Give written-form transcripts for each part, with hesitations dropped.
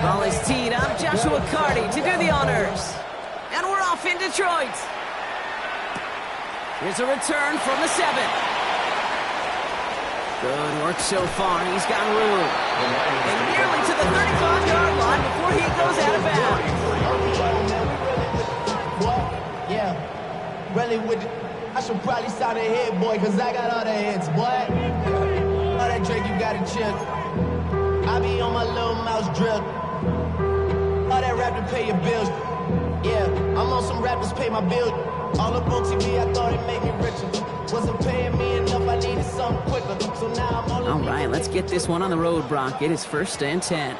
Ball is teed up. Joshua Carty to do the honors. And we're off in Detroit. Here's a return from the 7. Good work so far. He's got room. And nearly to the 35-yard line before he goes out of bounds. Yeah, really with it. I should probably sign a hit, boy, because I got all the hits, boy. All that Drake, you got to chill. I be on my little mouse drill. All that rap to pay your bills. Yeah, I'm on some rappers pay my bills. All up on TV, I thought it made me richer. Wasn't paying me enough, I needed something quicker. So now I'm all right, let's get this one on the road, Brock. It is 1st and 10.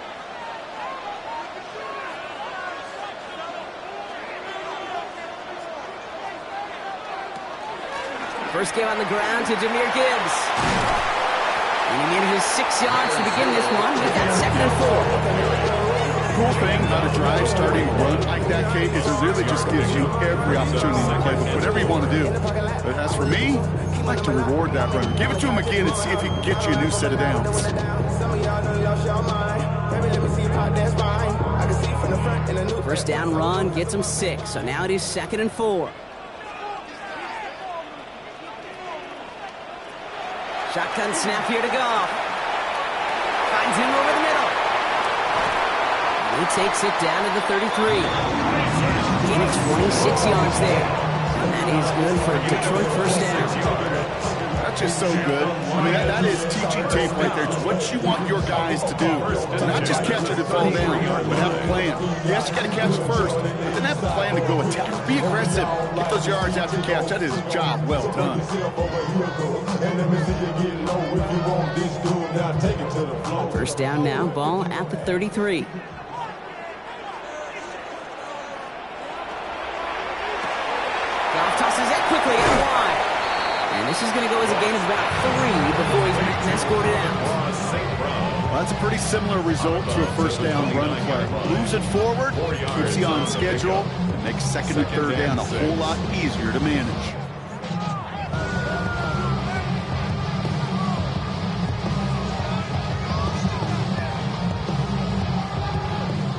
First game on the ground to Jahmyr Gibbs. And he needed his 6 yards to begin this one. He's got 2nd and 4. Cool thing about a drive starting run like that, Kate, is it really just gives you every opportunity to play with whatever you want to do. But as for me, I like to reward that runner. Give it to him again and see if he can get you a new set of downs. First down run gets him 6, so now it is 2nd and 4. Shotgun snap here to Goff. Finds him over the middle. He takes it down to the 33. Gain of 26 yards there. And that is good for Detroit first down. That's just so good. I mean, that is teaching tape right there. It's what you want your guys to do. To not just catch it and fall down, but have a plan. Yes, you got to catch it first, but then have a plan to go attack. Be aggressive. Get those yards after catch. That is a job well done. First down now, ball at the 33. Goff tosses that quickly out wide. And this is going to go as a gain of about 3 before he's escorted out. Well, that's a pretty similar result to a first down run play. Moves it forward, keeps you on schedule, and makes 2nd and 3rd down a whole lot easier to manage.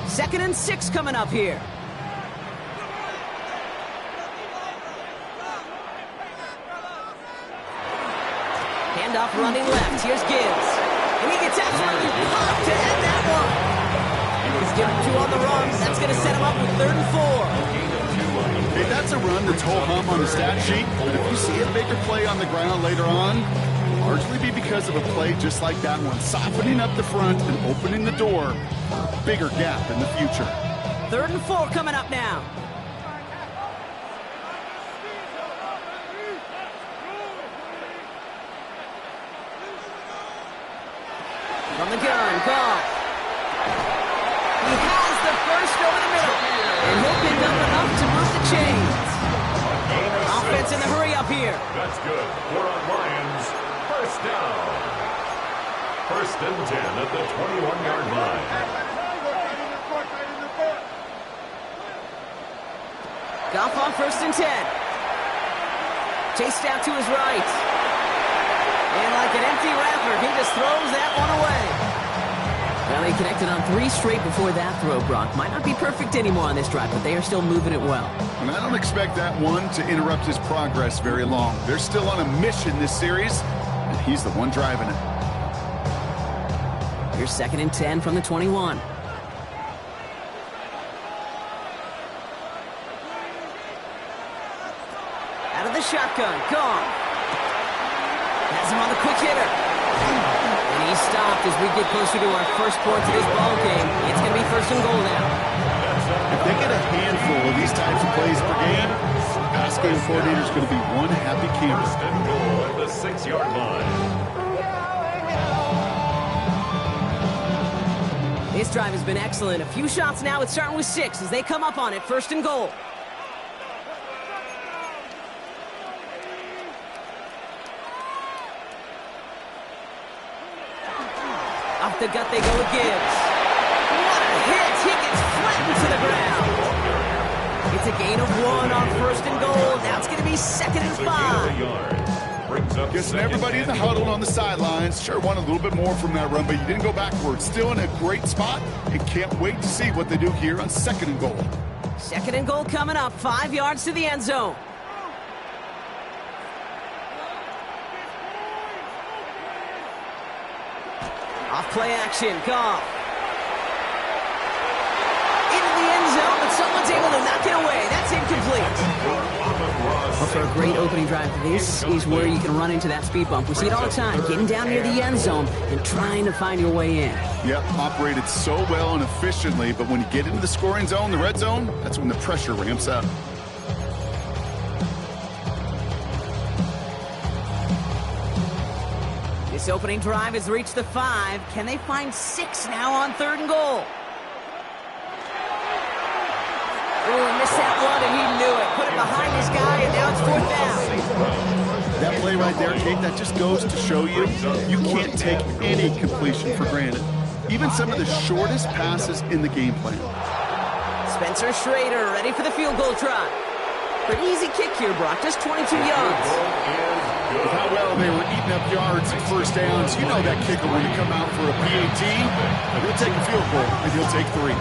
Second and 6 coming up here. Handoff running left. Here's Gibbs. And he gets absolutely popped to end that one. He's given 2 on the run. That's going to set him up with 3rd and 4. Hey, that's a run that's ho-hum on the stat sheet. But if you see a bigger play on the ground later on, it'll largely be because of a play just like that one. Softening up the front and opening the door for a bigger gap in the future. 3rd and 4 coming up now. From the gun, Goff. He has the first over the middle. And he'll pick up enough to move the chains. Offense in the hurry up here. That's good. 4 on Lions. First down. 1st and 10 at the 21-yard line. Goff on 1st and 10. Chased out to his right. And like an empty wrapper, he just throws that one away. Well, he connected on 3 straight before that throw, Brock. Might not be perfect anymore on this drive, but they are still moving it well. And I don't expect that one to interrupt his progress very long. They're still on a mission this series, and he's the one driving it. Here's 2nd and 10 from the 21. Out of the shotgun, gone. Has him on the quick hitter. And he's stopped as we get closer to our first points of this ball game. It's going to be 1st and goal now. If they get a handful of these types of plays per game, the pass game coordinator is going to be one happy camper. 1st and goal at the 6-yard line. This drive has been excellent. A few shots now. It's starting with 6 as they come up on it. 1st and goal. Off the gut they go with Gibbs. What a hit! He gets flattened to the ground. It's a gain of 1 on 1st and goal. Now it's going to be 2nd and 5. Guessing everybody in the huddle on the sidelines sure wanted a little bit more from that run, but you didn't go backwards. Still in a great spot, and can't wait to see what they do here on 2nd and goal. 2nd and goal coming up, 5 yards to the end zone. Off play action, Goff. Into the end zone, but someone's able to knock it away. That's incomplete. Well, for a great opening drive, this is where you can run into that speed bump. We see it all the time, getting down near the end zone and trying to find your way in. Yep, operated so well and efficiently, but when you get into the scoring zone, the red zone, that's when the pressure ramps up. This opening drive has reached the 5. Can they find 6 now on 3rd and goal? Oh, he missed that one, and he knew it. Put it behind his guy, and now it's 4th down. That play right there, Kate, that just goes to show you, you can't take any completion for granted. Even some of the shortest passes in the game plan. Spencer Schrader ready for the field goal try. Pretty easy kick here, Brock, just 22 yards. With how well they were eating up yards and 1st downs, you know that kicker when you come out for a PAT, he'll take a field goal, and he'll take 3.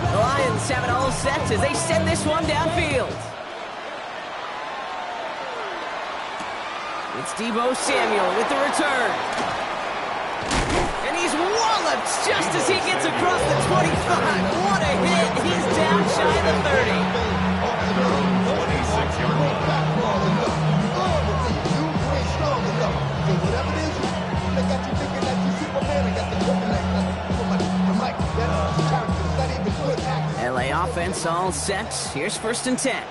The Lions have it all set as they send this one downfield. It's Deebo Samuel with the return. And he's walloped just as he gets across the 25. What a hit. He's down shy of the 30. LA offense all set. Here's 1st and 10.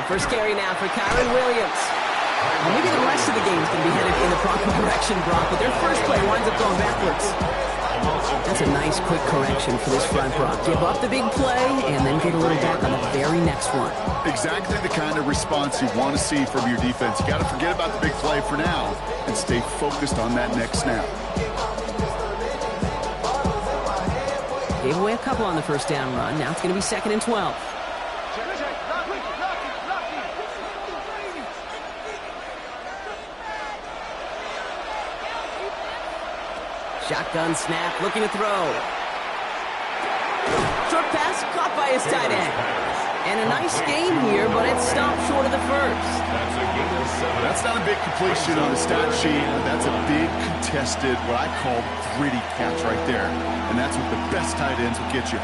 First carry now for Kyron Williams. Well, maybe the rest of the game is going to be headed in the proper direction, Brock, but their first play winds up going backwards. That's a nice, quick correction for this front, Brock. Give up the big play and then get a little back on the very next one. Exactly the kind of response you want to see from your defense. You got to forget about the big play for now and stay focused on that next snap. Gave away a couple on the 1st down run. Now it's going to be 2nd and 12. Shotgun snap, looking to throw. Short pass, caught by his tight end. And a nice gain here, but it stopped short of the 1st. That's not a big completion on the stat sheet, but that's a big contested, what I call gritty catch right there. And that's what the best tight ends will get you.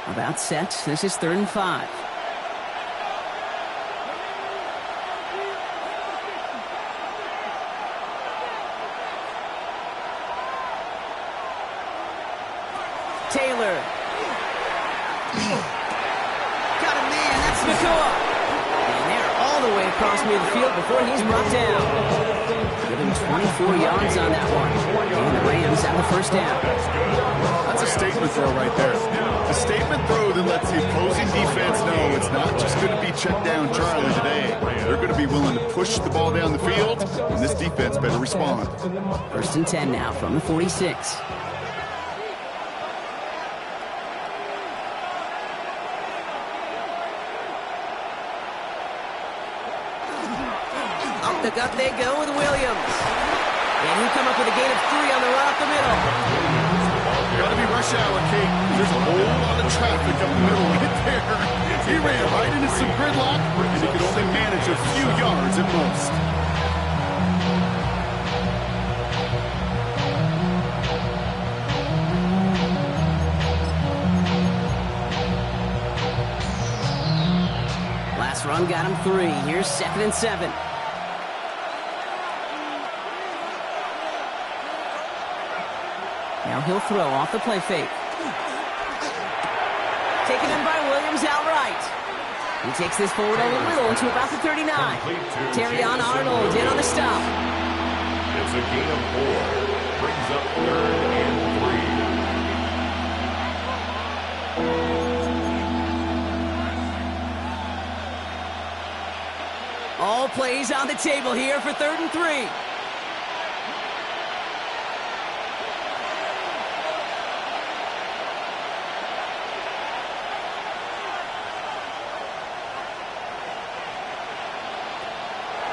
About set. This is 3rd and 5. Taylor. Got him, man. That's Nakua. And they're all the way across midfield before he's brought down. Give him 24 yards on that one. And the Rams have the 1st down. That's a statement throw right there. A statement throw that lets the opposing defense know it's not just going to be check down Charlie today. They're going to be willing to push the ball down the field, and this defense better respond. 1st and 10 now from the 46. Up the gut they go with Williams. And he'll come up with a gain of 3 on the run up the middle. Got to be rush hour, Kate. There's a whole lot of traffic up the middle right there. He ran right into some gridlock, and he could only manage a few yards at most. Last run got him 3. Here's 2nd and 7. Now he'll throw off the play fake. Taken in by Williams outright. He takes this forward a little to about the 39. Terrion Arnold in on the stop. It's a gain of 4. Brings up 3rd and 3. All plays on the table here for 3rd and 3.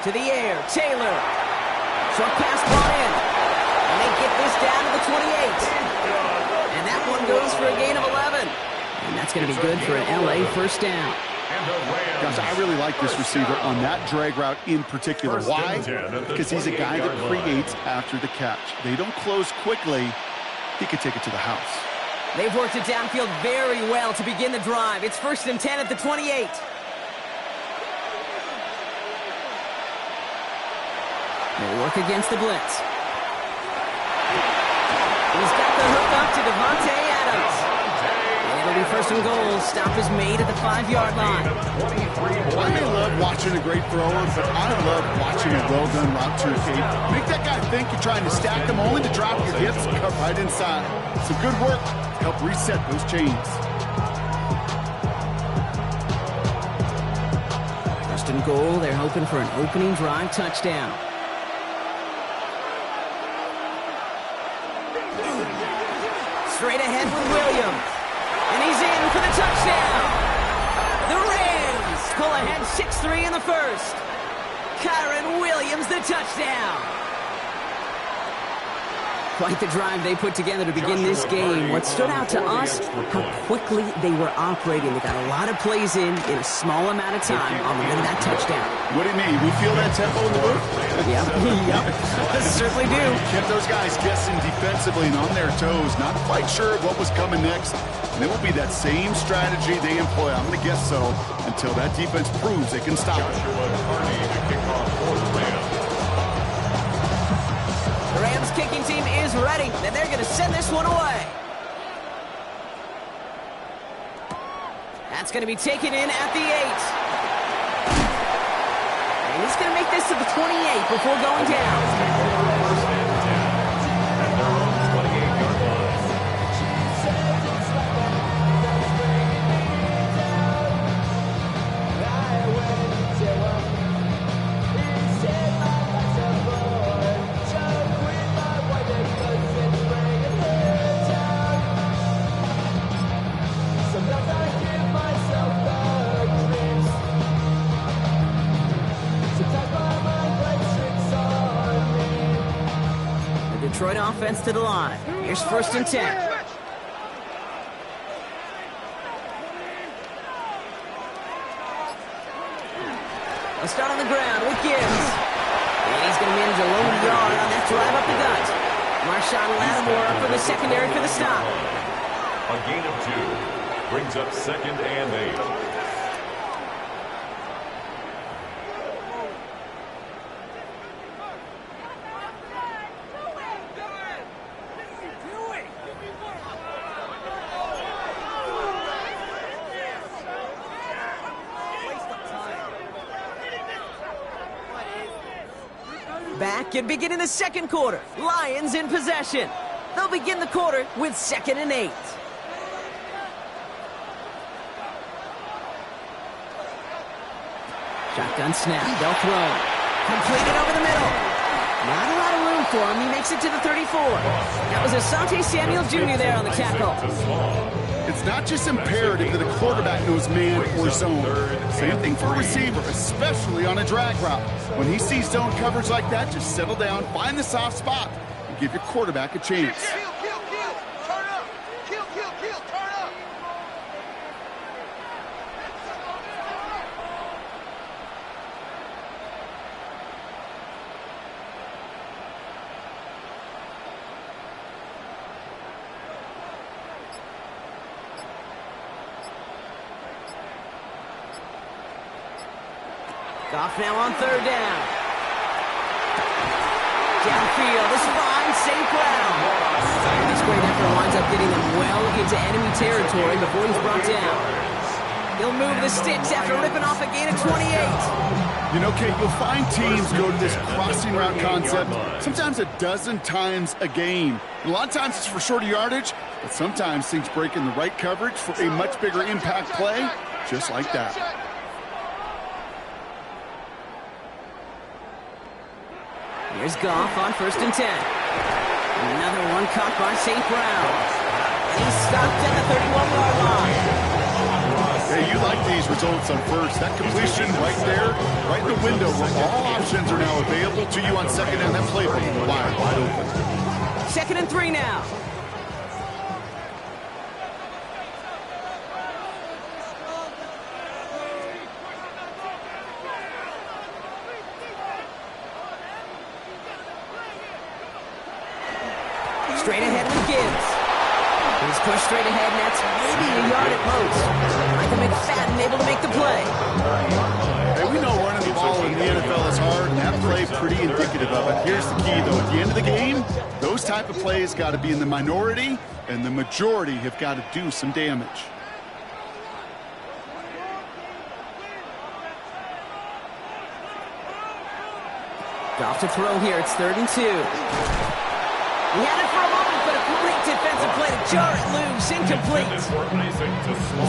To the air, Taylor. Short pass ball in. And they get this down to the 28. And that one goes for a gain of 11. And that's going to be good for an LA first down. Gosh, I really like this receiver on that drag route in particular. Why? Because he's a guy that creates after the catch. They don't close quickly. He could take it to the house. They've worked it downfield very well to begin the drive. It's 1st and 10 at the 28. They work against the blitz. He's got the hook up to Devontae Adams. And it'll be 1st and goal. Stop is made at the 5-yard line. I may love watching a great thrower, but I love watching a well-done route to escape. Make that guy think you're trying to stack him only to drop your hips and cut right inside. Some good work to help reset those chains. 1st and goal. They're hoping for an opening drive touchdown. Straight ahead with Williams. And he's in for the touchdown. The Rams pull ahead 6-3 in the 1st. Kyron Williams, the touchdown. Quite the drive they put together to begin this game. What stood out to us, how quickly they were operating. They got a lot of plays in a small amount of time on the way to that touchdown. What do you mean? We feel that tempo in the booth? Yep, yep, certainly do. Kept those guys guessing defensively and on their toes, not quite sure what was coming next. And it will be that same strategy they employ, I'm going to guess so, until that defense proves they can stop it. The Rams kicking team is ready, and they're going to send this one away. That's going to be taken in at the 8. And he's going to make this to the 28 before going down. Detroit offense to the line. Here's 1st and 10. Let's start on the ground with Gibbs. And he's going to manage a low yard on that drive up the gut. Marshawn Lattimore for the secondary for the stop. A gain of 2. Brings up 2nd and 8. Back and beginning the 2nd quarter. Lions in possession. They'll begin the quarter with 2nd and 8. Shotgun snap. They'll throw. Completed over the middle. Not a lot of room for him. He makes it to the 34. That was Asante Samuel Jr. there on the tackle. It's not just imperative that a quarterback knows man or zone. Same thing for a receiver, especially on a drag route. When he sees zone coverage like that, just settle down, find the soft spot, and give your quarterback a chance. Goff now on 3rd down. Downfield, this fine, safe ground. This great up getting them well into enemy territory before he's brought down. He'll move the sticks after ripping off a gain of 28. You know, Kate, you'll find teams go to this crossing route concept sometimes a dozen times a game. A lot of times it's for shorter yardage, but sometimes things break in the right coverage for a much bigger impact play, just like that. Here's Goff on 1st and 10. Another one caught by St. Brown. And he's stopped at the 31-yard line. Hey, you like these results on first. That completion right there, right in the window where all options are now available to you on second down. That playbook wide open. 2nd and 3 now. Straight ahead with Gibbs. He's pushed straight ahead, and that's maybe a yard at most. Michael McFadden able to make the play. Hey, we know running the ball in the NFL is hard, and that play pretty indicative of it. Here's the key, though. At the end of the game, those type of plays got to be in the minority, and the majority have got to do some damage. Goff to throw here. It's 3rd and 2. He had it for a moment, but a great defensive play to jar it loose. Incomplete.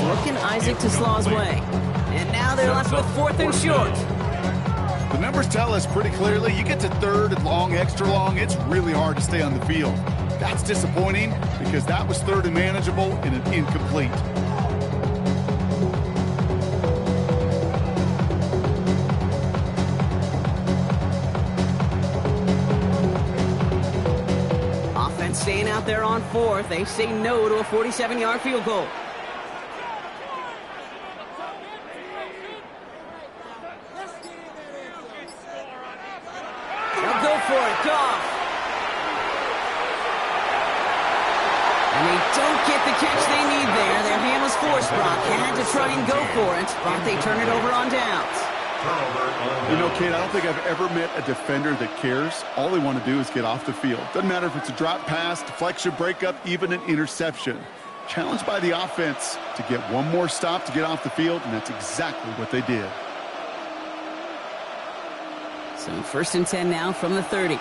Looking Isaac to Slaw's way. And now they're left with 4th and short. The numbers tell us pretty clearly, you get to 3rd and long, extra long, it's really hard to stay on the field. That's disappointing because that was 3rd and manageable and an incomplete. Staying out there on 4th, they say no to a 47-yard field goal. They'll go for it, Goff. And they don't get the catch they need there. Their hand was forced, Brock. Had to try and go for it, but they turn it over on downs. You know, Kate, I don't think I've ever met a defender that cares. All they want to do is get off the field. Doesn't matter if it's a drop pass, deflection, breakup, even an interception. Challenged by the offense to get one more stop to get off the field, and that's exactly what they did. So 1st and 10 now from the 30.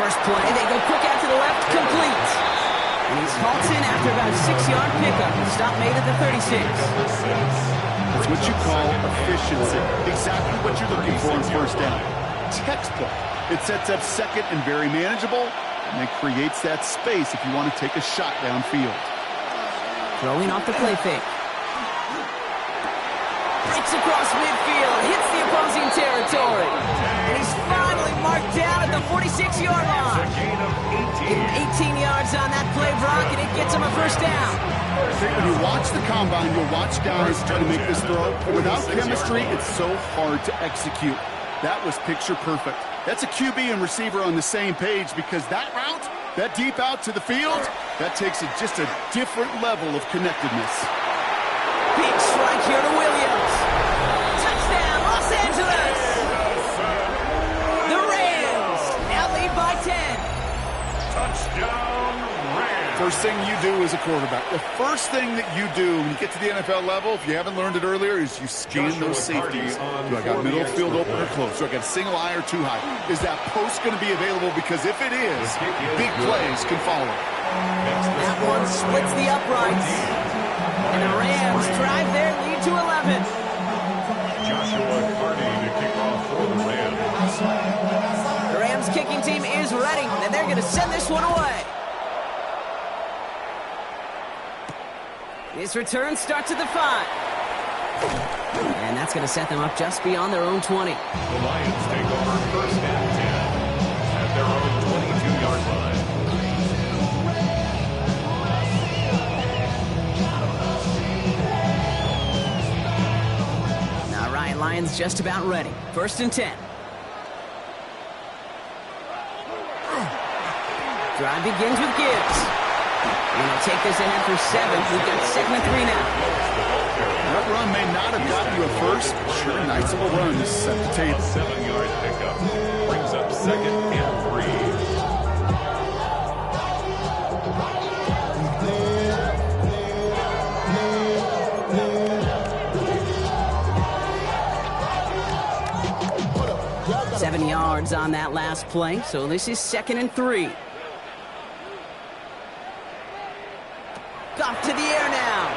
First play, they go quick out to the left, complete. And he's halts in after about a 6-yard pickup. Stop made at the 36. That's what you call efficiency. Exactly what you're looking for on 1st down. Textbook. It sets up 2nd and very manageable, and it creates that space if you want to take a shot downfield. Throwing off the play fake. Breaks across midfield, hits the opposing territory. And he's finally marked down at the 46-yard line. Give him 18 yards on that play, Brock, and it gets him a 1st down. When you watch the combine, you'll watch guys try to make this throw. Without chemistry, it's so hard to execute. That was picture perfect. That's a QB and receiver on the same page because that route, that deep out to the field, that takes just a different level of connectedness. Big strike here to Williams. Touchdown, Los Angeles. The Rams now lead by 10. Touchdown, Rams. First thing you do as a quarterback, the first thing that you do when you get to the NFL level, if you haven't learned it earlier, is you scan those safeties. Do I got middle field open or close? Do I got a single eye or too high? Is that post going to be available? Because if it is, big plays can follow. That one splits the uprights. And the Rams drive their lead to 11. Joshua Carney to kick off for the Rams. The Rams kicking team is ready, and they're going to send this one away. This return starts at the 5. And that's going to set them up just beyond their own 20. The Lions take over 1st and 10 at their own 22-yard line. All right, Lions just about ready. 1st and 10. Drive begins with Gibbs. And they'll take this ahead for 7. We've got 2nd and 3 now. That run may not have gotten you a first, but sure, nice little run to set the table. 7-yard pickup brings up 2nd and 3. Seven yards on that last play, so this is 2nd and 3. Off to the air now.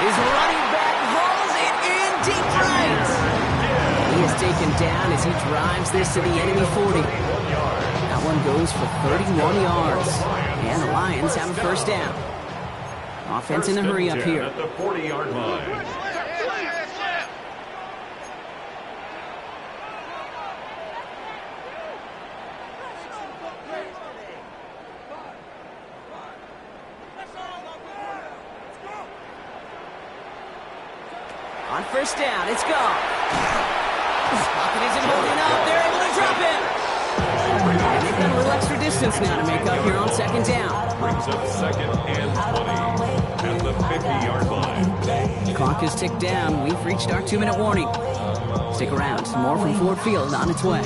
His running back hauls it in deep right. He is taken down as he drives this to the enemy 40. That one goes for 31 yards. And the Lions have a first down. Offense in a hurry up here. At the 40-yard line. On first down, it's gone. Pocket isn't holding up. They're able to drop him. And they've got a little extra distance now to make up here on 2nd down. Brings up 2nd and 20 at the 50-yard line. The clock is ticked down. We've reached our 2-minute warning. Stick around. More from Ford Field on its way.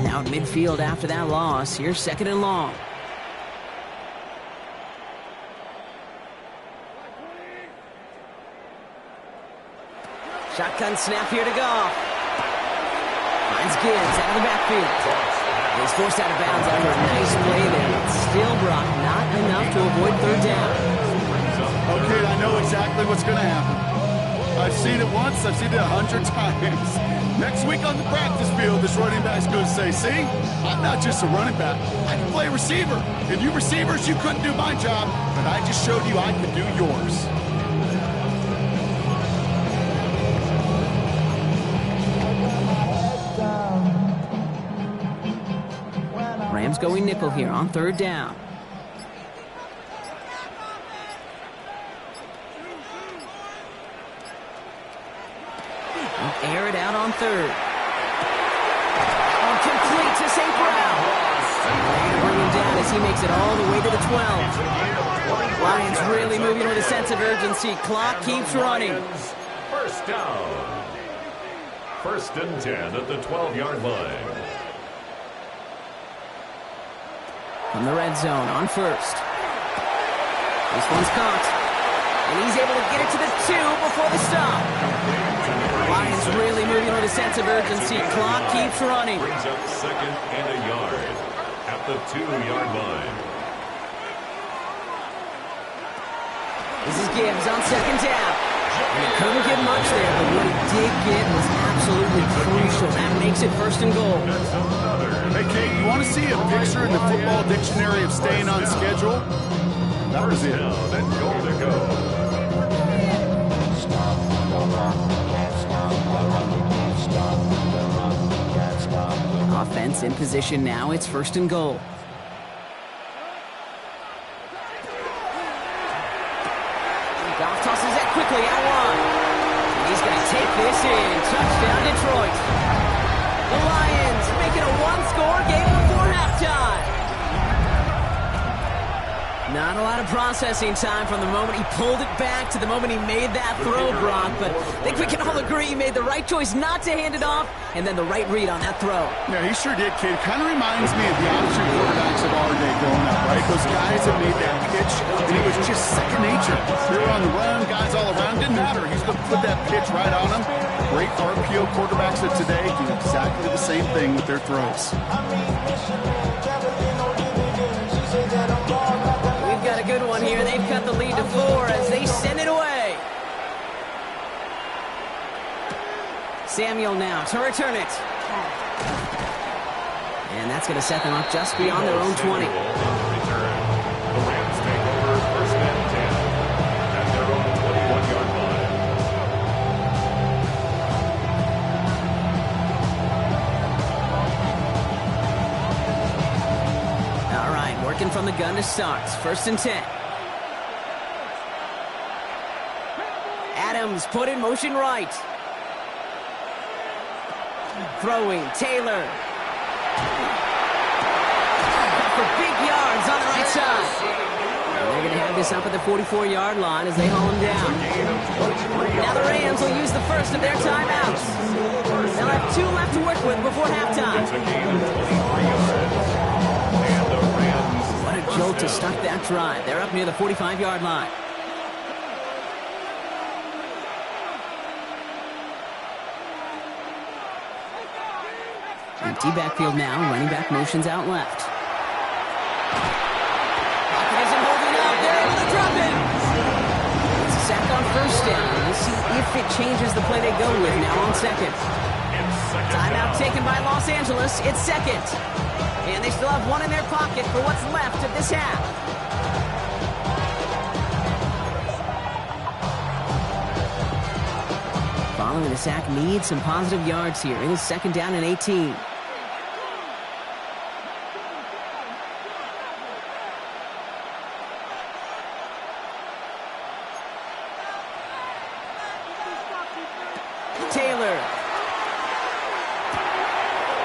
Now midfield after that loss. Here's 2nd and long. Shotgun snap here to go. Finds Gibbs out of the backfield. He's forced out of bounds after a nice play there. But still, Brock, not enough to avoid 3rd down. Okay, I know exactly what's going to happen. I've seen it once, I've seen it 100 times. Next week on the practice field, this running back's going to say, see, I'm not just a running back, I can play receiver. And you receivers, you couldn't do my job, but I just showed you I could do yours. Rams going nickel here on 3rd down. Air it out on 3rd. Complete to St. Brown. Bring him down as he makes it all the way to the 12. Lions really moving with a sense of urgency. Clock keeps running. First down. 1st and 10 at the 12-yard line. From the red zone on 1st. This one's caught. And he's able to get it to the 2 before the stop. Lions really moving with a sense of urgency. Clock keeps running. Brings up 2nd and a yard at the 2-yard line. This is Gibbs on 2nd down. And he couldn't get much there, but what he did get was absolutely crucial. That makes it 1st and goal. Hey, Kate, you want to see a picture in the football dictionary of staying on schedule? That was it. Then goal to go. Offense in position now. It's 1st and goal. Goff tosses that quickly out wide. And he's going to take this in. Touchdown, Detroit. The Lions making a one-score game before halftime. Not a lot of processing time from the moment he pulled it back to the moment he made that throw, Brock. But I think we can all agree he made the right choice not to hand it off, and then the right read on that throw. Yeah, he sure did, kid. Kind of reminds me of the option quarterbacks of our day growing up, right? Those guys that made that pitch, and it was just second nature. They were on the run, guys all around. Didn't matter. He's going to put that pitch right on them. Great RGO quarterbacks of today do exactly the same thing with their throws. We've got a good one here. They've cut the lead to 4 as they send it away. Samuel now to return it. And that's going to set them up just beyond their own 20. The Rams take over 1st and 10 at their own 21-yard line. Looking from the gun to start. 1st and 10. Adams put in motion right. Throwing, Taylor. For big yards on the right side. And they're going to have this up at the 44-yard line as they haul him down. Now the Rams will use the first of their timeouts. They'll have 2 left to work with before halftime. What a jolt to start that drive. They're up near the 45-yard line. Empty backfield now. Running back motions out left. Pocket isn't holding up. They're able to drop it. It's a sack on 1st down. We'll see if it changes the play they go with now on 2nd. Timeout taken by Los Angeles. It's 2nd. And they still have 1 in their pocket for what's left of this half. Following the sack needs some positive yards here. It is 2nd down and 18. Taylor.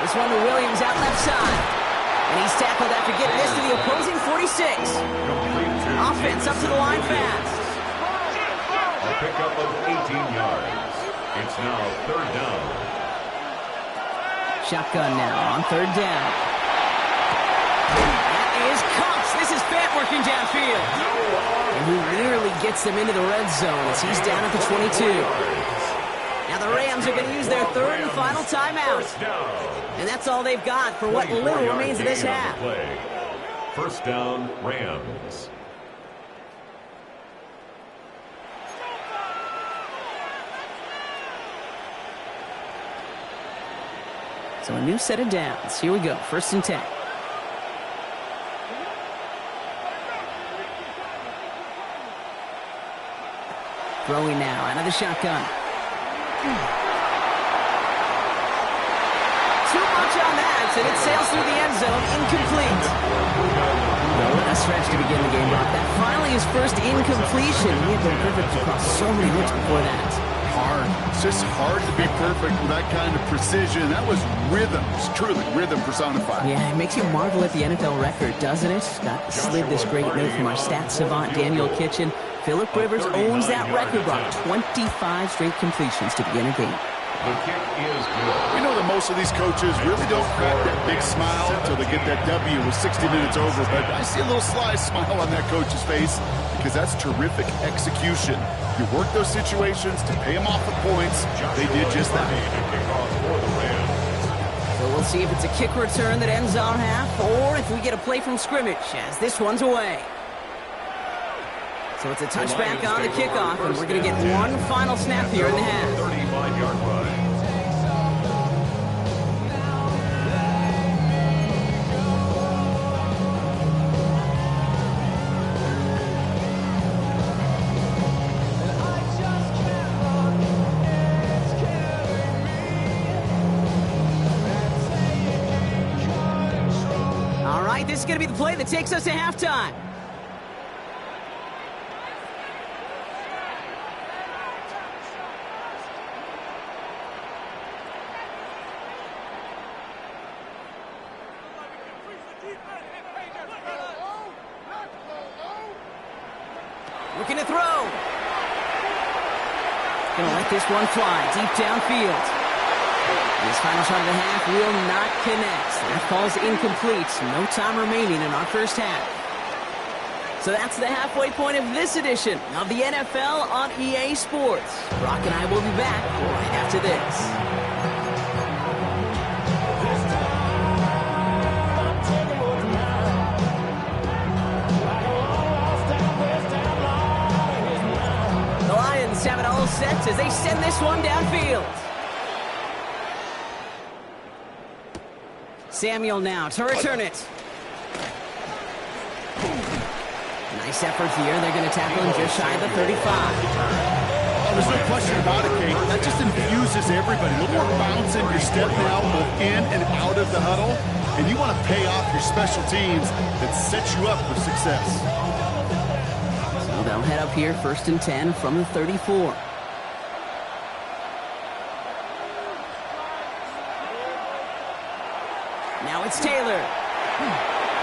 This one to Williams out left side. And he's tackled after getting this to the opposing 46. Offense up to the line fast. A pickup of 18 yards. It's now 3rd down. Shotgun now on 3rd down. That is Cox. This is Fant working downfield. And he nearly gets them into the red zone as he's down at the 22. Now the Rams are going to use their 3rd and final timeout. And that's all they've got for what little remains of this half. 1st down, Rams. So a new set of downs. Here we go. 1st and 10. Throwing now out of the shotgun. Too much on that, and it sails through the end zone, incomplete. What a stretch to begin the game, Brock. That finally his first incompletion. He had been perfect across so many looks before that. Hard. It's just hard to be perfect with that kind of precision. That was rhythm. It's truly rhythm personified. Yeah, it makes you marvel at the NFL record, doesn't it? Got slid this great note from our stats savant, Daniel Kitchen. Phillip Rivers owns that record, Brock. 25 straight completions to begin a game. The kick is good. We know that most of these coaches really don't crack that big smile until they get that W with 60 minutes over, but I see a little sly smile on that coach's face because that's terrific execution. You work those situations to pay them off with points. They did just that. So we'll see if it's a kick return that ends our half, or if we get a play from scrimmage as this one's away. So it's a touchback on the kickoff, and we're going to get one final snap here in the half. 35-yard line. All right, this is going to be the play that takes us to halftime. Looking to throw. Gonna let this one fly deep downfield. This final shot of the half will not connect. That falls incomplete. No time remaining in our first half. So that's the halfway point of this edition of the NFL on EA Sports. Brock and I will be back right after this. Have it all set as they send this one downfield. Samuel now to return it. Nice effort here. They're going to tackle him just shy of the 35. Oh, there's no question about it, Kate. That just infuses everybody. A little more bounce in your step now, both in and out of the huddle. and you want to pay off your special teams that set you up for success. So they'll head up here, 1st and 10 from the 34. Now it's Taylor.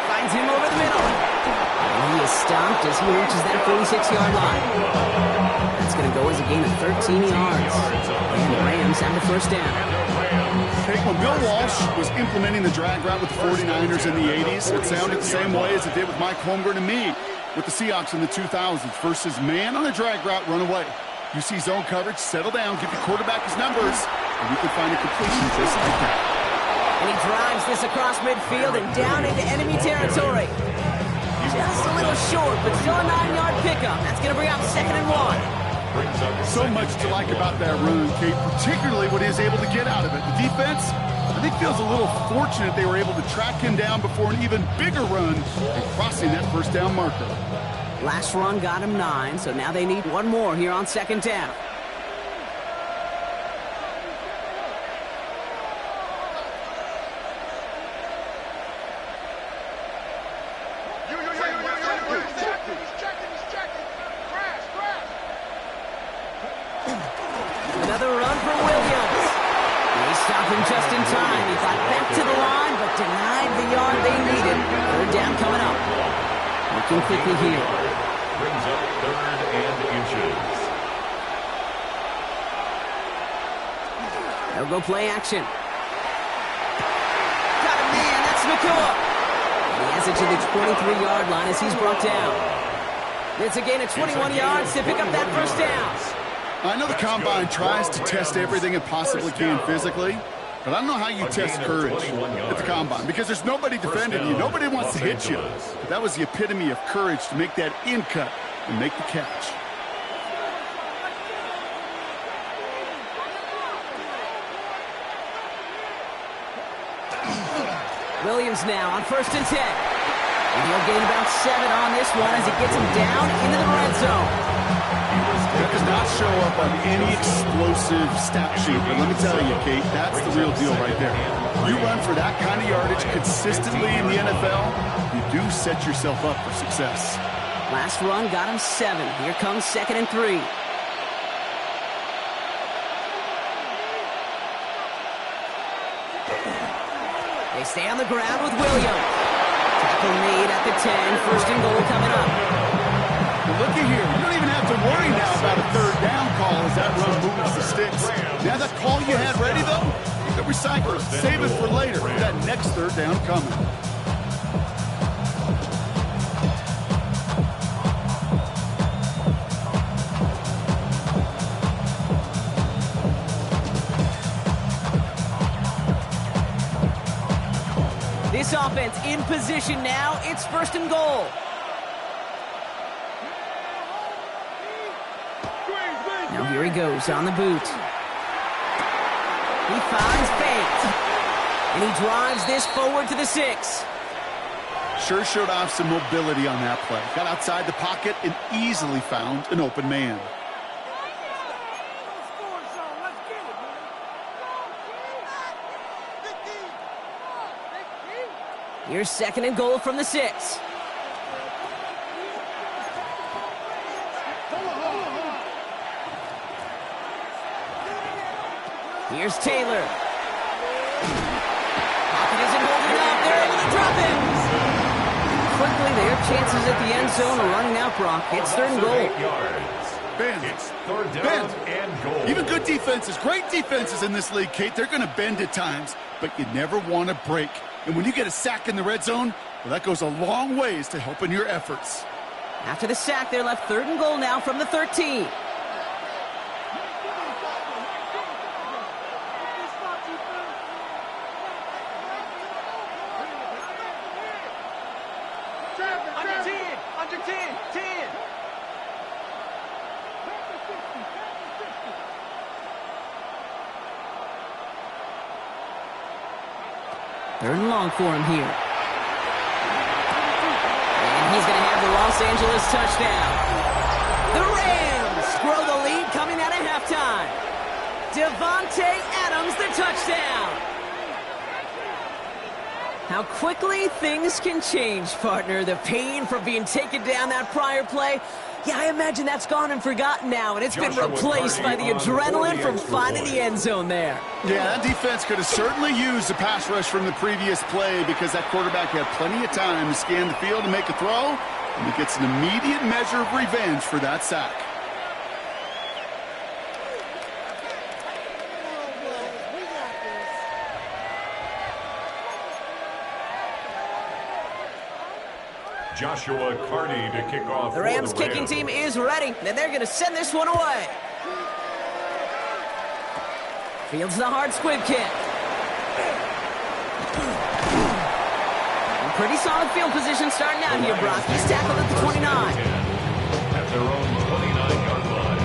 Finds him over the middle. And he is stopped as he reaches that 46-yard line. That's going to go as a gain of 13 yards. And the Rams have the first down. Hey, when Bill Walsh was implementing the drag route with the 49ers in the 80s, it sounded the same way as it did with Mike Holmgren and me with the Seahawks in the 2000s versus man on a drag route, run away. You see zone coverage, settle down, give your quarterback his numbers, and you can find a completion just like that. And he drives this across midfield and down into enemy territory. Just a little short, but still a 9-yard pickup. That's going to bring up 2nd and 1. So much to like about that run, Kate, particularly what he was able to get out of it. The defense, I think, feels a little fortunate they were able to track him down before an even bigger run and crossing that first down marker. Last run got him 9, so now they need one more here on 2nd down. Another run for Williams. They stop him just in time. He got back to the line, but denied the yard they needed. 3rd down coming up. Looking quickly here. Brings up 3rd and inches. They'll go play action. Got a man. That's McCoy. He has it to the 23-yard line as he's brought down. It's a gain of 21 yards to pick up that first down. I know the Combine tries to test everything it possibly can physically, but I don't know how you test courage at the Combine because there's nobody defending you. Nobody wants to hit you. But that was the epitome of courage to make that in cut and make the catch. Williams now on 1st and 10. And he'll gain about 7 on this one as he gets him down into the red zone. That does not show up on any explosive stat sheet, but let me tell you, Kate, that's the real deal right there. You run for that kind of yardage consistently in the NFL, you do set yourself up for success. Last run got him 7. Here comes 2nd and 3. They stay on the ground with Williams. Tackle made at the 10. 1st and goal coming up. Well, looky here. You don't even have to worry now about a 3rd down call as that run moves the sticks. Now that call you had ready, though, you can recycle it. Save it for later. That next 3rd down coming. This offense in position now. It's 1st and goal. Now here he goes on the boot. He finds Fate. And he drives this forward to the 6. Sure showed off some mobility on that play. Got outside the pocket and easily found an open man. Here's 2nd and goal from the 6. Here's Taylor. Pocket isn't holding up. They're able to drop him. Quickly, their chances at the end zone are running out, Brock. It's 3rd and goal. Bend. It's 3rd down and goal. Even good defenses, great defenses in this league, Kate, they're going to bend at times, but you never want to break. And when you get a sack in the red zone, well, that goes a long ways to helping your efforts. After the sack, they're left 3rd and goal now from the 13. Under 10. Third and long for him here. And he's going to have the Los Angeles touchdown. The Rams grow the lead coming out of halftime. Devontae Adams, the touchdown. How quickly things can change, partner. The pain from being taken down that prior play, yeah, I imagine that's gone and forgotten now, and it's been replaced by the adrenaline from finding the end zone there. Yeah, that defense could have certainly used the pass rush from the previous play because that quarterback had plenty of time to scan the field and make a throw, and he gets an immediate measure of revenge for that sack. Joshua Carney to kick off. The Rams kicking team is ready, and they're going to send this one away. Fields the hard squib kick. Pretty solid field position starting out here, Brock. He's tackled at the 29. At their own 29-yard line.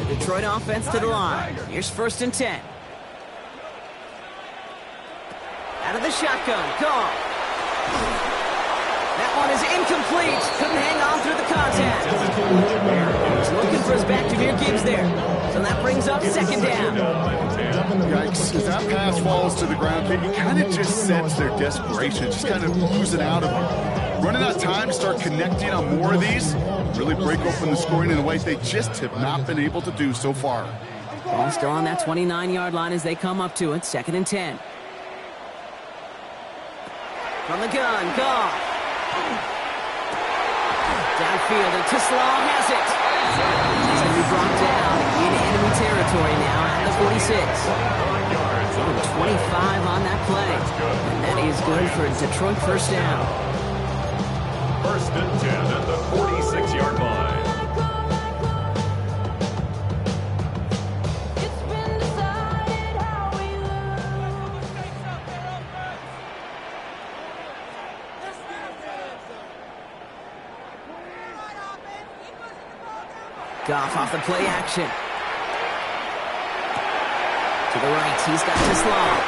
Detroit offense to the line. Here's 1st and 10. Out of the shotgun. Gone. That one is incomplete. Couldn't hang on through the contact. He's looking for his back to Jameer Gibbs there. So that brings up 2nd down. Yikes. As that pass falls to the ground, you kind of just sense their desperation, just kind of oozing out of them. Running out of time to start connecting on more of these, really break open the scoring in a way they just have not been able to do so far. Ball still on that 29-yard line as they come up to it. 2nd and 10. From the gun, Goff. Downfield, and Tislam has it. He's going to be brought down in enemy territory now at the 46. 25 on that play. And that is good for a Detroit 1st down. 1st and 10 at the 46-yard line. Goff off the play action. To the right, he's got Tislam.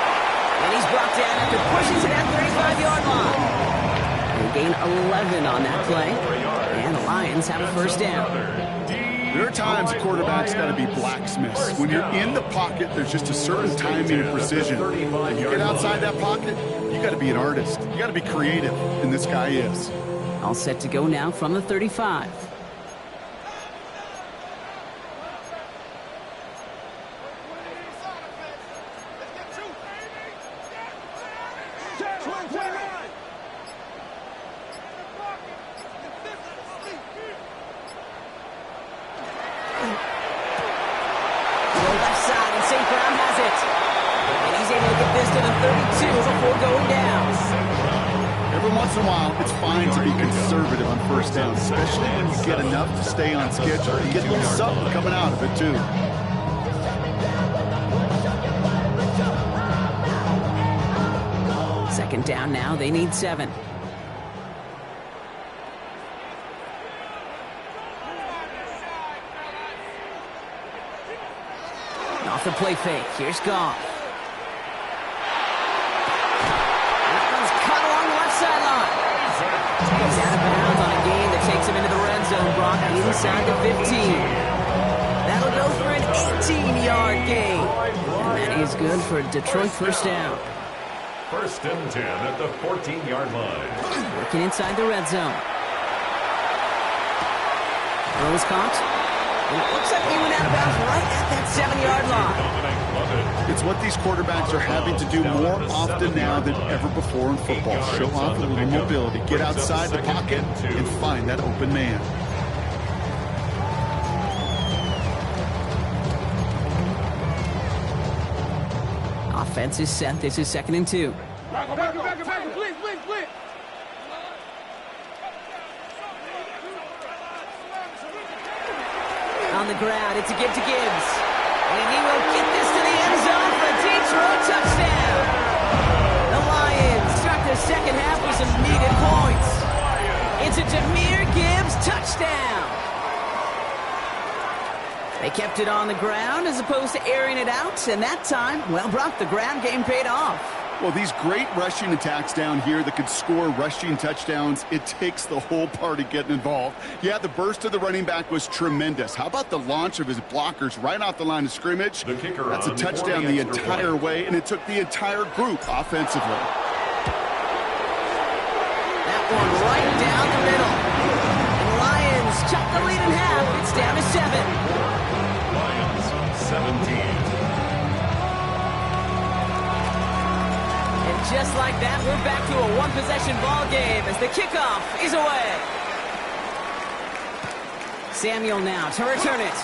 And he's brought down after pushing to that 35-yard line. They gain 11 on that play. And the Lions have a 1st down. There are times quarterbacks got to be blacksmiths. When you're in the pocket, there's just a certain timing and precision. When you get outside that pocket, you got to be an artist. You got to be creative, and this guy is. All set to go now from the 35. Especially when you get enough to stay on schedule. You get a little something coming out of it, too. Second down now. They need 7. Off the play fake. Here's Goff. That one's cut along the left sideline. He's out of bounds on a gain that takes him into the red zone, Brock, inside the 15. That'll go for an 18-yard gain. And that is good for a Detroit 1st down. 1st and 10 at the 14-yard line. Working inside the red zone. Throw was caught. And it looks like he went out of bounds right at that 7-yard line. It's what these quarterbacks are having to do more often now than ever before in football. Show off a little mobility. Get outside the pocket and find that open man. Offense is set. This is 2nd and 2. On the ground, it's a give to Gibbs. And he will get this to the end zone for a Detroit touchdown. The Lions start the 2nd half with some needed points. It's a Jameer Gibbs touchdown. They kept it on the ground as opposed to airing it out, and that time, well, Brock, the ground game paid off. Well, these great rushing attacks down here that could score rushing touchdowns, it takes the whole party getting involved. Yeah, the burst of the running back was tremendous. How about the launch of his blockers right off the line of scrimmage? That's a touchdown the entire way, and it took the entire group offensively. That one right down the middle. And Lions chop the lead in half. It's down to 7. Lions 17. Just like that, we're back to a one-possession ball game as the kickoff is away. Samuel now to return it.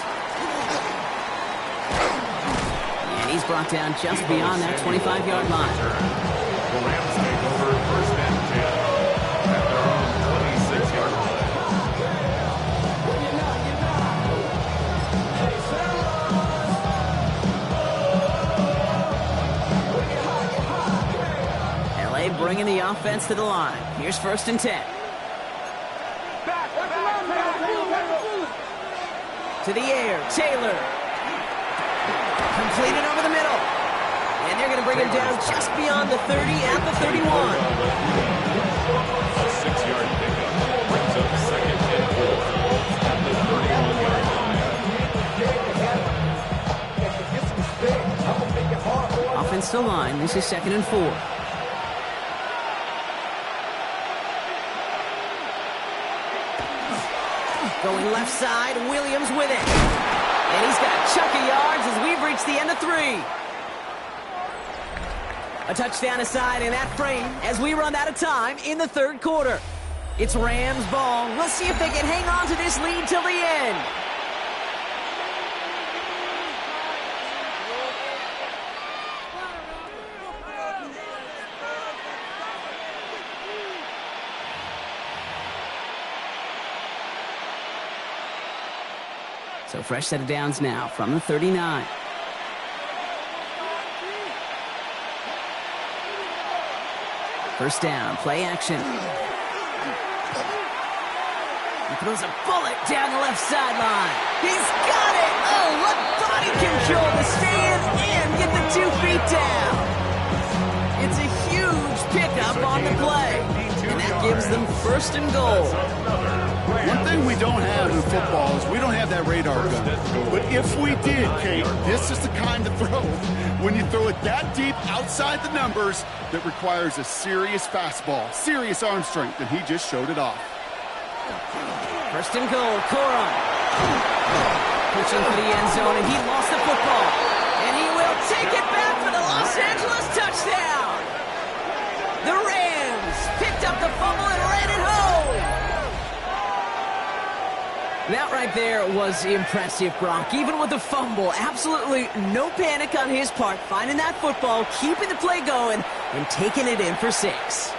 And he's brought down just beyond that 25-yard line. The Rams take over first and 10 at their own 26-yard line. Bringing the offense to the line. Here's first and 10. To the air, Taylor. Completed over the middle. And they're going to bring him down just beyond the 30 at the 31. A 6-yard pickup brings up second and 4 at the 31-yard line. Offense to line. This is second and 4. Going left side, Williams with it. And he's got a chunk of yards as we've reached the end of 3. A touchdown aside in that frame as we run out of time in the third quarter. It's Rams ball. We'll see if they can hang on to this lead till the end. So fresh set of downs now from the 39. First down, play action. He throws a bullet down the left sideline. He's got it! Oh, what body control to stay in and get the 2 feet down. It's a huge pickup on the play. And that gives them first and goal. One thing we don't have in football is we don't have that radar gun. But if we did, Kate, this is the kind of throw, when you throw it that deep outside the numbers, that requires a serious fastball, serious arm strength, and he just showed it off. First and goal, Corum. Pushing for the end zone, and he lost the football. And he will take it back for the Los Angeles touchdown. The Rams picked up the fumble and ran it home. That right there was impressive, Brock. Even with the fumble, absolutely no panic on his part. Finding that football, keeping the play going, and taking it in for 6.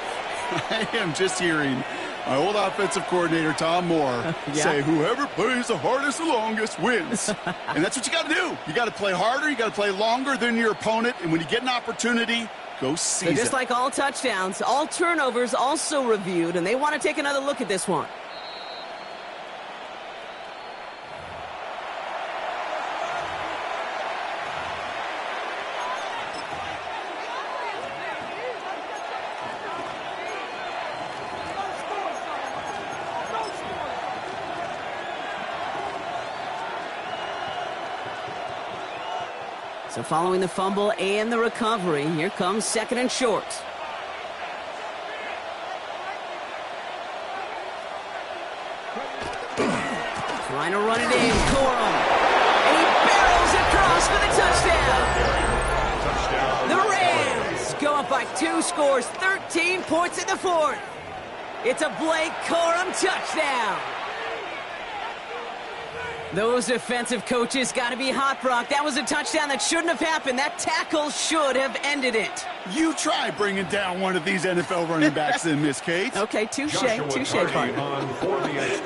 I am just hearing my old offensive coordinator, Tom Moore, say, whoever plays the hardest the longest wins. And that's what you got to do. You got to play harder. You got to play longer than your opponent. And when you get an opportunity, go seize it. Just like all touchdowns, all turnovers also reviewed, and they want to take another look at this one. So following the fumble and the recovery, here comes second and short. Trying to run it in, Corum. And he barrels across for the touchdown. The Rams go up by 2 scores, 13 points in the fourth. It's a Blake Corum touchdown. Those defensive coaches got to be hot, Brock. That was a touchdown that shouldn't have happened. That tackle should have ended it. You try bringing down one of these NFL running backs in, Miss Kate. Okay, touche, partner.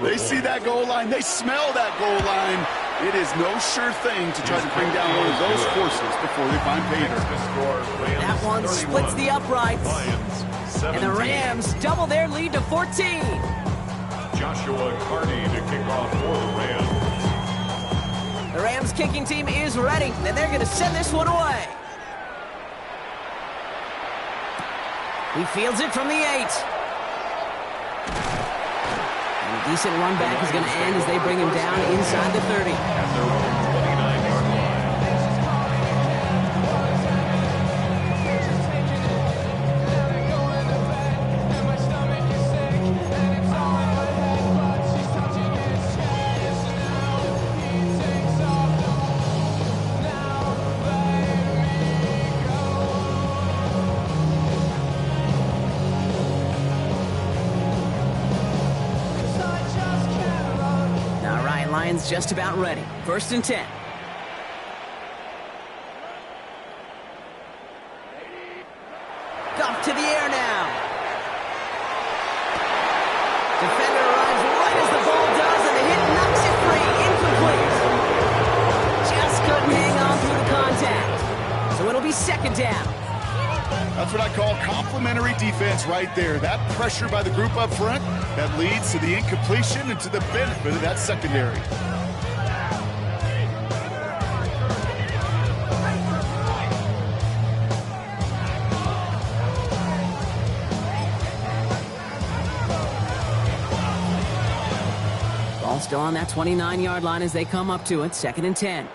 They see that goal line. They smell that goal line. It is no sure thing to try to bring down one of those horses before they find pay dirt. That one splits the uprights. And the Rams double their lead to 14. Joshua Carney to kick off for the Rams. The Rams kicking team is ready, and they're going to send this one away. He fields it from the 8. And a decent run back is going to end as they bring him down inside the 30. At their own 29-yard line. Lions just about ready. 1st and 10. Goff to the air now. Defender arrives right as the ball does, and the hit knocks it free. Incomplete. Just couldn't hang on through the contact. So it'll be 2nd down. That's what I call complimentary defense right there. That pressure by the group up front, that leads to the incompletion and to the benefit of that secondary. Ball still on that 29-yard line as they come up to it. 2nd and 10.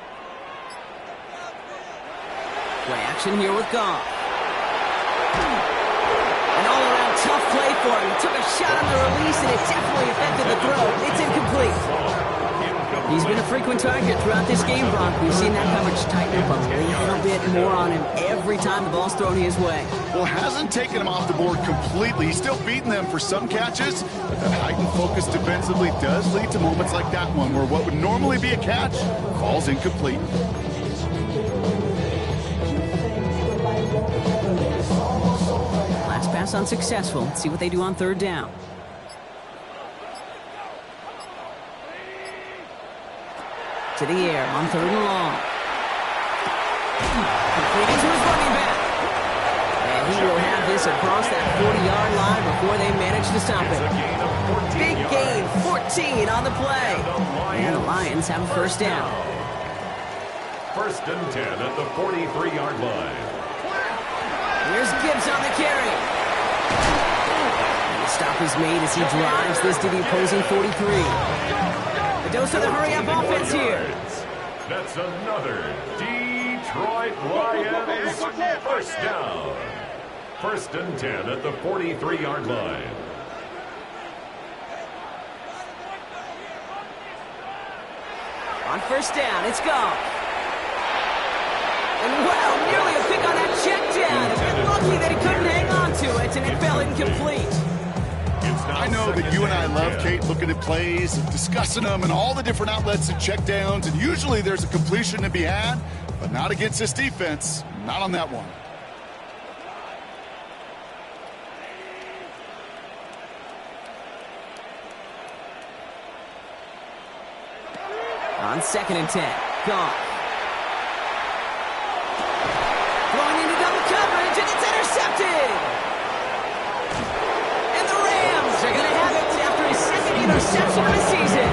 Play action here with Goff. Tough play for him. He took a shot on the release, and it definitely affected the throw. It's incomplete. He's been a frequent target throughout this game, Brock. We've seen that coverage tighten up a little bit more on him every time the ball's thrown his way. Well, hasn't taken him off the board completely. He's still beating them for some catches, but that heightened focus defensively does lead to moments like that one where what would normally be a catch falls incomplete. Last pass unsuccessful. Let's see what they do on 3rd down. To the air on 3rd and long. Completing to his running back. And he will have this across that 40-yard line before they manage to stop it. Big gain, 14 on the play. And the Lions have a 1st down. 1st and 10 at the 43-yard line. Here's Gibbs on the carry. And the stop is made as he drives this to the opposing 43. The dose of the hurry-up offense here. That's another Detroit Lions 1st down. 1st and 10 at the 43-yard line. On 1st down, it's Goff. And wow, nearly a pick on that check down. A bit lucky that he couldn't hang on to it, and it fell incomplete. I know that you and I love, Kate, looking at plays, and discussing them, and all the different outlets and check downs, and usually there's a completion to be had, but not against this defense. Not on that one. On 2nd and 10, Goff. Throwing into double coverage, and it's intercepted! And the Rams are going to have it after his 2nd interception of the season.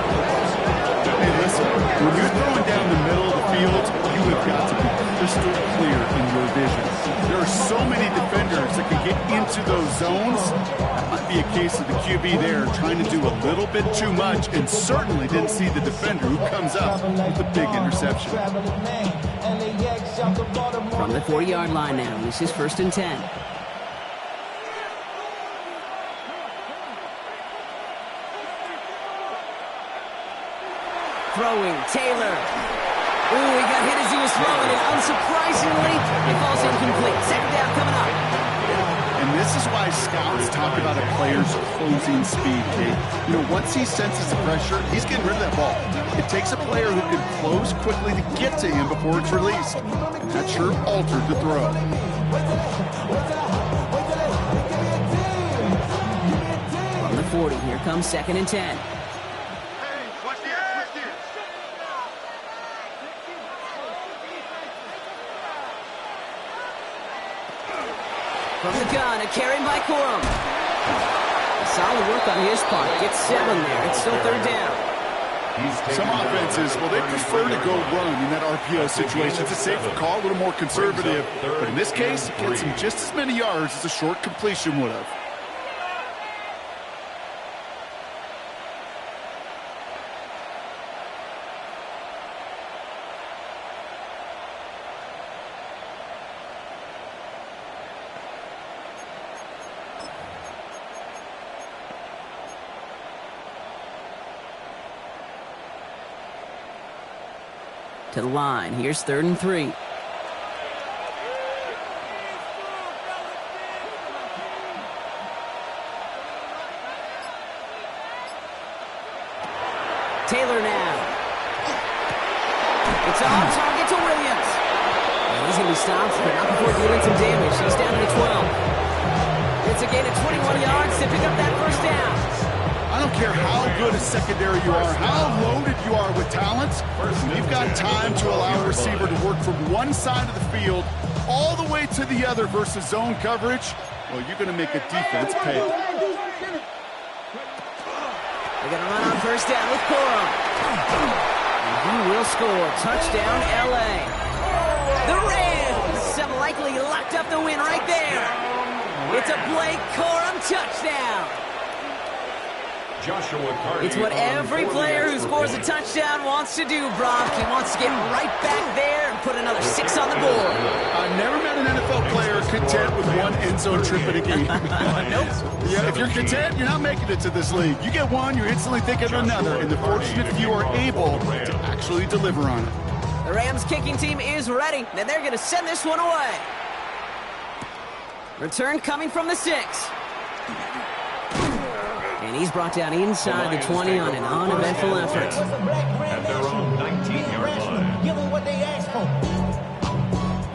Hey, listen, when you're throwing down the middle of the field, you have got to be crystal clear in your vision. There are so many defenders that can get into those zones. That might be a case of the QB there trying to do a little bit too much and certainly didn't see the defender who comes up with the big interception. From the 40-yard line now, this is 1st and 10. Throwing, Taylor. Ooh, he got hit as he was throwing, and unsurprisingly, it falls incomplete. 2nd down coming up. And this is why scouts talk about a player's closing speed, Kate. You know, once he senses the pressure, he's getting rid of that ball. It takes a player who can close quickly to get to him before it's released. And that sure altered the throw. From the 40, here comes 2nd and 10. From the gun, a carry by Corum. Solid work on his part. Gets 7 there. It's still 3rd down. Some offenses, well, they prefer to go run in that RPO situation. It's a safer call, a little more conservative. But in this case, it gets him just as many yards as a short completion would have. To the line. Here's 3rd and 3. Taylor now. It's off target to Williams. And he's going to be stopped, but not before doing some damage. He's down to the 12. It's a gain of 21 yards to pick up that first down. I don't care how good a secondary you are, how loaded you are with talents. When you've got time to allow a receiver to work from one side of the field all the way to the other versus zone coverage, well, you're going to make a defense pay. They're going to run on first down with Corum. And he will score. Touchdown, L.A. The Rams have likely locked up the win right there. It's a Blake Corum touchdown. It's what every player who scores a touchdown wants to do, Brock. He wants to get right back there and put another 6 on the board. I've never met an NFL player content with one end zone trip in a game. Nope. Yeah, if you're content, you're not making it to this league. You get one, you're instantly thinking of another, and the fortunate few are able to actually deliver on it. The Rams kicking team is ready, and they're going to send this one away. Return coming from the 6. And he's brought down inside the 20 on an uneventful effort. At their own 19-yard line. Give them what they asked for.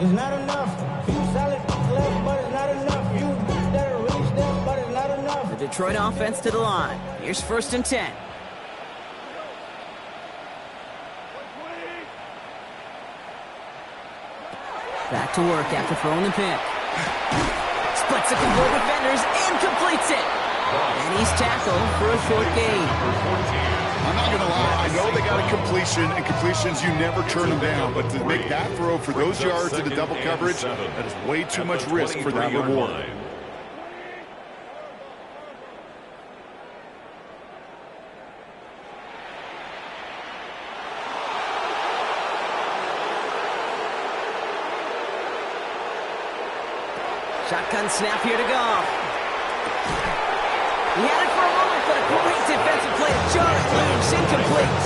It's not enough. Few solid left, but it's not enough. Few that are really step, but it's not enough. The Detroit offense to the line. Here's 1st and 10. Back to work after throwing the pick. Splits a couple of defenders and completes it. And he's tackled for a short gain. I'm not going to lie. I know they got a completion, and completions, you never turn them down. But to make that throw for those yards into double coverage, that is way too much risk for that reward. Shotgun snap here to go. He had it for a moment, but a great defensive play to jar it loose, incomplete.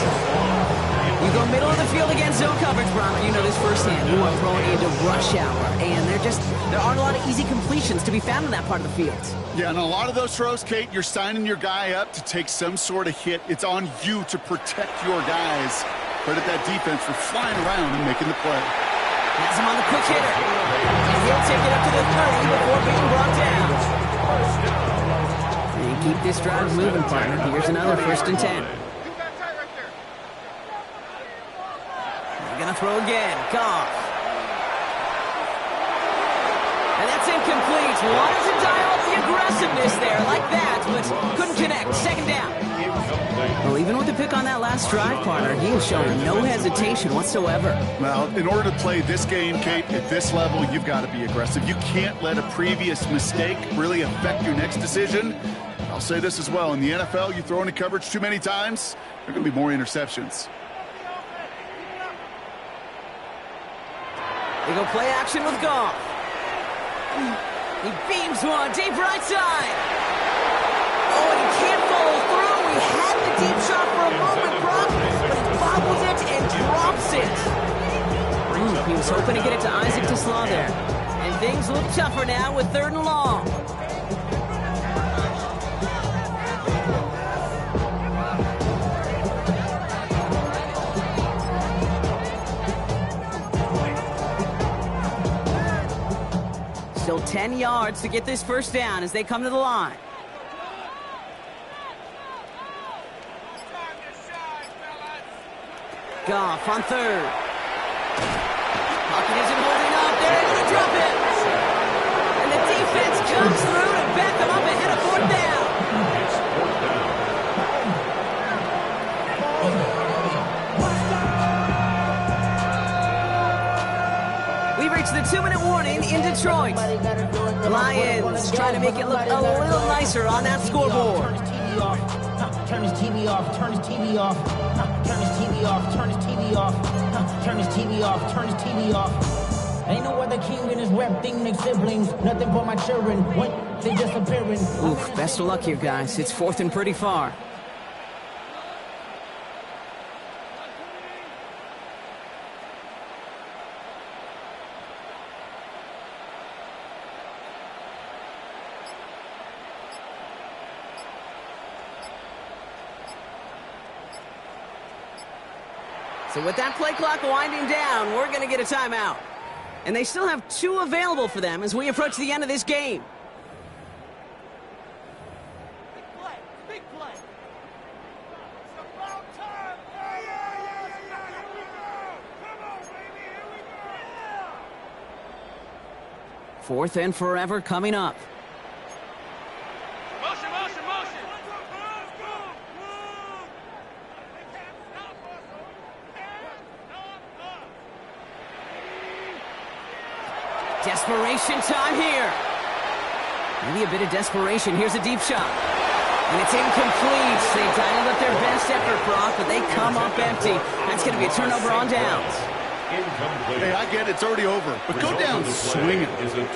You go middle of the field against zone coverage, Brock. You know this firsthand. You are throwing into rush hour, and there aren't a lot of easy completions to be found in that part of the field. Yeah, and a lot of those throws, Kate, you're signing your guy up to take some sort of hit. It's on you to protect your guys. Credit that defense for flying around and making the play. Has him on the quick hitter. And he'll take it up to the 30 before being brought down. And keep this drive moving, partner. Here's another 1st and 10. They're going to throw again. Goff. And that's incomplete. Wanted to dial up the aggressiveness there like that, but couldn't connect. 2nd down. Well, even with the pick on that last drive, partner, he has shown no hesitation whatsoever. Well, in order to play this game, Kate, at this level, you've got to be aggressive. You can't let a previous mistake really affect your next decision. I'll say this as well. In the NFL, you throw into coverage too many times, there are going to be more interceptions. They go play action with Goff. He beams one deep right side. Oh, and he can't follow through. He had the deep shot for a moment, Brock, but he bobbles it and drops it. He was hoping to get it to Isaac to slow there. And things look tougher now with 3rd and long. Still 10 yards to get this first down as they come to the line. Goff on 3rd. Pocket isn't holding up. They're able to drop it. And the defense comes through and back them up ahead of 4th down. It's 4th down. reached the 2-minute warning in Detroit. Lions trying to make it look a little nicer on that scoreboard. Turn his TV off, turn his TV off, turn his TV off, turn his TV off, turn his TV off, turn his TV off. Ain't no other king in his rap thing, make siblings, nothing but my children. When they disappearing. Oof, best of luck here, guys. It's 4th and pretty far. So with that play clock winding down, we're going to get a timeout. And they still have 2 available for them as we approach the end of this game. Big play, big play. It's about time. Yeah, here we go. Come on, baby, here we go. 4th and forever coming up. Motion, motion, motion. Let's go. They can't stop us. Desperation time here. Maybe a bit of desperation. Here's a deep shot. And it's incomplete. They dialed up their best effort, Brock, but they come up empty. That's going to be a turnover on downs. Hey, I get it. It's already over. But go down swinging.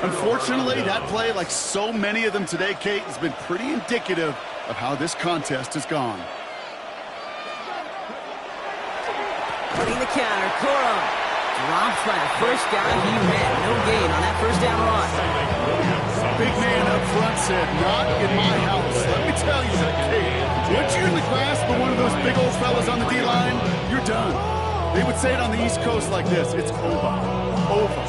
Unfortunately, that play, like so many of them today, Kate, has been pretty indicative of how this contest has gone. Putting the counter. Corum drops that first guy he met. No gain on that first down run. Big man up front said, not in my house. Let me tell you, Kate, once you're in the grasp of one of those big old fellas on the D-line, you're done. They would say it on the East Coast like this. It's over. Over.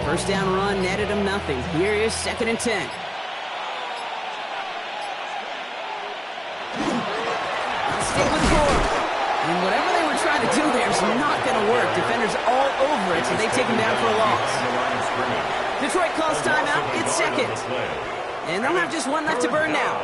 First down run netted him nothing. Here is 2nd and 10. Stay with Corum. And whatever they were trying to do there is not going to work. Defenders all over it, so they take him down for a loss. Detroit calls timeout. It's 2nd. And they'll have just 1 left to burn now.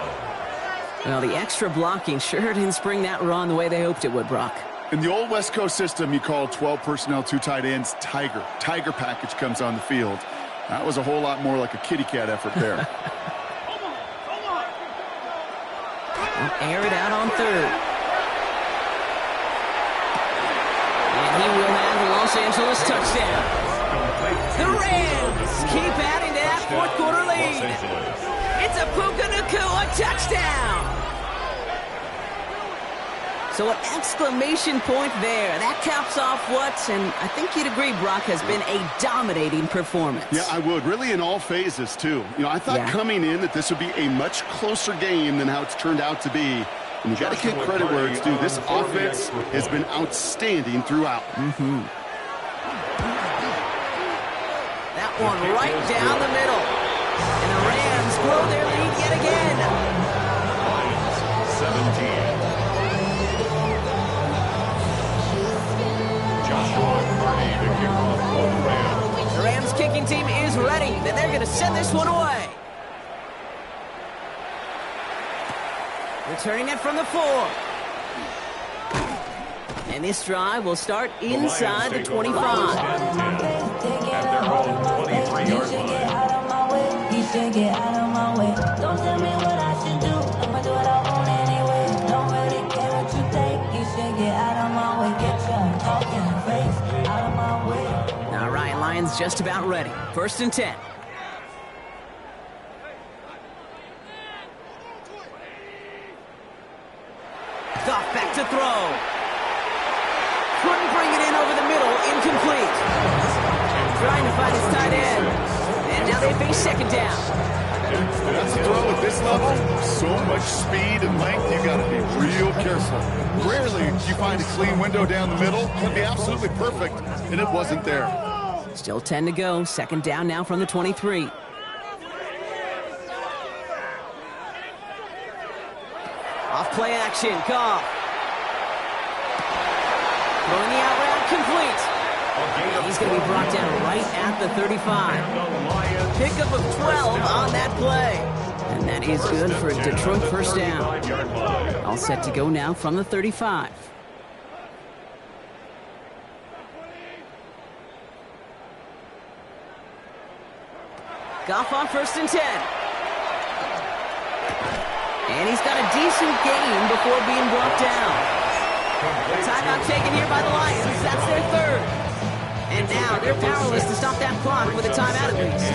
Well, the extra blocking sure didn't spring that run the way they hoped it would, Brock. In the old West Coast system, you call 12 personnel, 2 tight ends, Tiger. Tiger package comes on the field. That was a whole lot more like a kitty cat effort there. Air it out on 3rd. And he will have the Los Angeles touchdown. The Rams keep adding to that 4th quarter lead. It's a Puka Nacua touchdown. So an exclamation point there. That caps off what, and I think you'd agree, Brock, has been a dominating performance. Yeah, I would. Really in all phases, too. You know, I thought coming in that this would be a much closer game than how it's turned out to be. And you got to give credit where it's due. This offense has been outstanding throughout. That one right down the middle. And the Rams grow their lead yet again. 17. Joshua Carney to kick off for the Rams. The Rams kicking team is ready. Then they're going to send this one away. Returning it from the 4. And this drive will start inside the 25. At their own 23-yard line. You should get out of my way. Don't tell me what I should do. I'ma do what I want anyway. Don't really care what you think. You should get out of my way. Get your talking face out of my way. All right, Lions just about ready. 1st and 10. Goff back to throw. Couldn't bring it in over the middle. Incomplete. Trying to find his tight end. And now they face 2nd down. That's a throw at this level. So much speed and length, you got to be real careful. Rarely do you find a clean window down the middle. It'd be absolutely perfect, and it wasn't there. Still 10 to go. 2nd down now from the 23. Off play action. Goff. Throwing the out route complete. He's going to be brought down right at the 35. Pickup of 12 on that play. And that is good for a Detroit first down. All set to go now from the 35. Goff on 1st and 10. And he's got a decent gain before being brought down. Timeout taken here by the Lions. That's their 3rd. And now they're powerless to stop that clock with a timeout at least.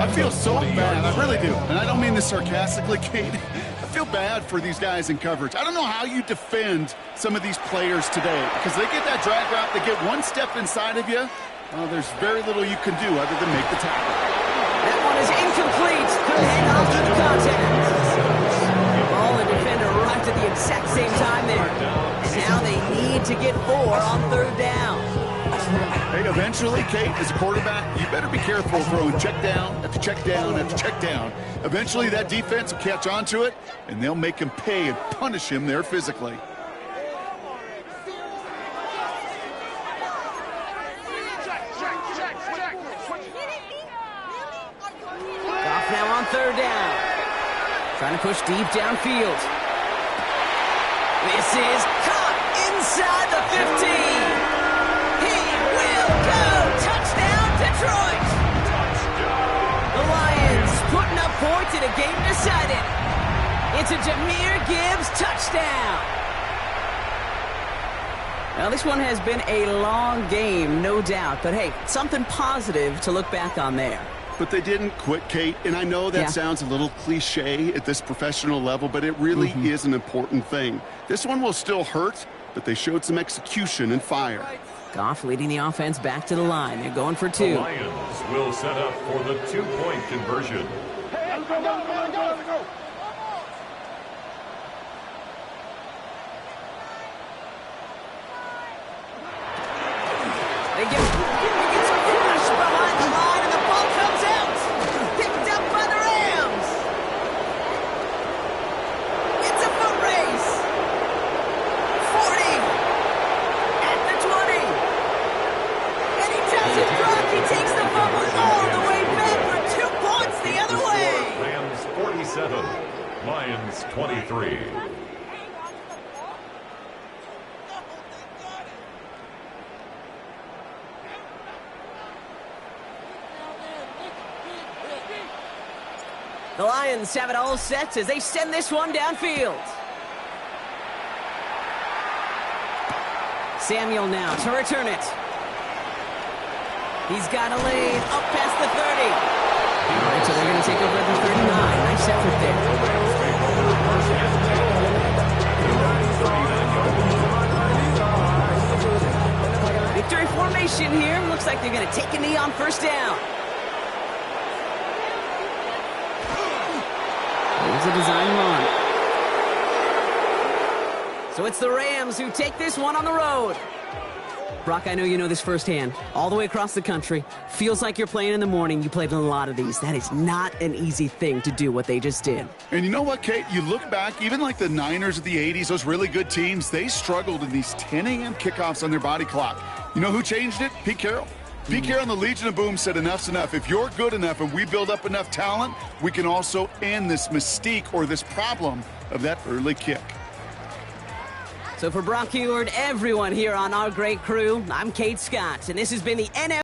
I feel so bad. I really do. And I don't mean this sarcastically, Kate. I feel bad for these guys in coverage. I don't know how you defend some of these players today because they get that drag route, they get one step inside of you. Well, there's very little you can do other than make the tackle. That one is incomplete. Could hang on to the contact. Ball and defender arrived at the exact same time there. And now they need to get 4 on 3rd down. Hey, eventually, Kate, as a quarterback, you better be careful throwing check down after check down after check down. Eventually, that defense will catch on to it, and they'll make him pay and punish him there physically. Goff now on 3rd down. Trying to push deep downfield. This is caught inside the 15. He will go. Touchdown, Detroit. The Lions putting up points in a game decided. It's a Jahmyr Gibbs touchdown. Now, this one has been a long game, no doubt. But, hey, something positive to look back on there. But they didn't quit, Kate, and I know that sounds a little cliche at this professional level, but it really is an important thing. This one will still hurt, but they showed some execution and fire. Goff leading the offense back to the line. They're going for 2. The Lions will set up for the 2-point conversion. They get some push behind the line, and the ball comes out. Picked up by the Rams. It's a foot race. 40. At the 20. And he doesn't drop. He takes the fumble all the way back for 2 points the other way. Rams 47, Lions 23. The Lions have it all set as they send this one downfield. Samuel now to return it. He's got a lane up past the 30. All right, so they're going to take over at the 39. Nice effort there. Victory formation here. Looks like they're going to take a knee on 1st down. Here's a design run. So it's the Rams who take this one on the road. Brock, I know you know this firsthand. All the way across the country. Feels like you're playing in the morning. You played in a lot of these. That is not an easy thing to do what they just did. And you know what, Kate? You look back, even like the Niners of the 80s, those really good teams, they struggled in these 10 a.m. kickoffs on their body clock. You know who changed it? Pete Carroll. Pete Carroll and the Legion of Boom said enough's enough. If you're good enough and we build up enough talent, we can also end this mystique or this problem of that early kick. So for Brock Huard, everyone here on our great crew, I'm Kate Scott, and this has been the NFL